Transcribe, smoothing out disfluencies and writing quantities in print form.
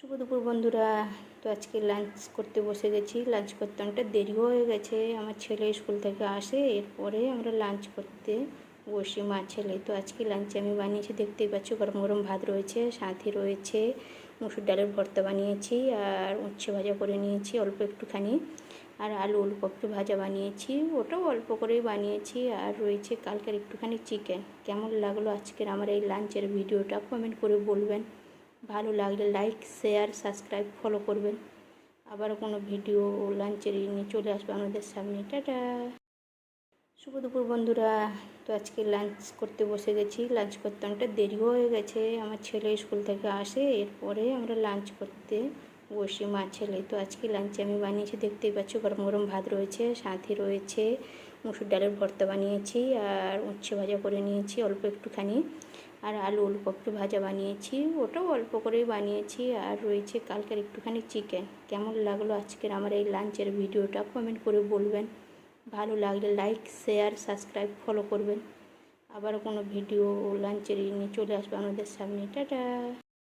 শুভ দুপুর বন্ধুরা। তো আজকে লাঞ্চ করতে বসে গেছি। লাঞ্চ করতে অনেকটা দেরিও হয়ে গেছে, আমার ছেলে স্কুল থেকে আসে, এরপরে আমরা লাঞ্চ করতে বসি মা ছেলে। তো আজকে লাঞ্চে আমি বানিয়েছি, দেখতেই পাচ্ছ, গরম গরম ভাত রয়েছে, সাথে রয়েছে মুসুর ডালের ভর্তা বানিয়েছি, আর উচ্ছে ভাজা করে নিয়েছি অল্প একটুখানি, আর আলু ওলকপি ভাজা বানিয়েছি, ওটাও অল্প করেই বানিয়েছি, আর রয়েছে কালকের একটুখানি চিকেন। কেমন লাগলো আজকের আমার এই লাঞ্চের ভিডিওটা কমেন্ট করে বলবেন। ভালো লাগলে লাইক, শেয়ার, সাবস্ক্রাইব, ফলো করবেন। আবার কোনো ভিডিও লাঞ্চের নিয়ে চলে আসবে আমাদের সামনে। টাটা। শুভ দুপুর বন্ধুরা। তো আজকে লাঞ্চ করতে বসে গেছি। লাঞ্চ করতে অনেকটা দেরিও হয়ে গেছে, আমার ছেলে স্কুল থেকে আসে, এরপরে আমরা লাঞ্চ করতে বসি মা ছেলে। তো আজকে লাঞ্চে আমি বানিয়েছি, দেখতেই পাচ্ছ, গরম গরম ভাত রয়েছে, সাথে রয়েছে মুসুর ডালের ভর্তা বানিয়েছি, আর উচ্ছে ভাজা করে নিয়েছি অল্প একটুখানি, আর আলু ওলকপি ভাজা বানিয়েছি, ওটাও অল্প করেই বানিয়েছি, আর রয়েছে কালকের একটুখানি চিকেন। কেমন লাগলো আজকের আমার এই লাঞ্চের ভিডিওটা কমেন্ট করে বলবেন। ভালো লাগলে লাইক, শেয়ার, সাবস্ক্রাইব, ফলো করবেন। আবার কোনো ভিডিও লাঞ্চের নিয়ে চলে আসবে আমাদের সামনে। টাটা।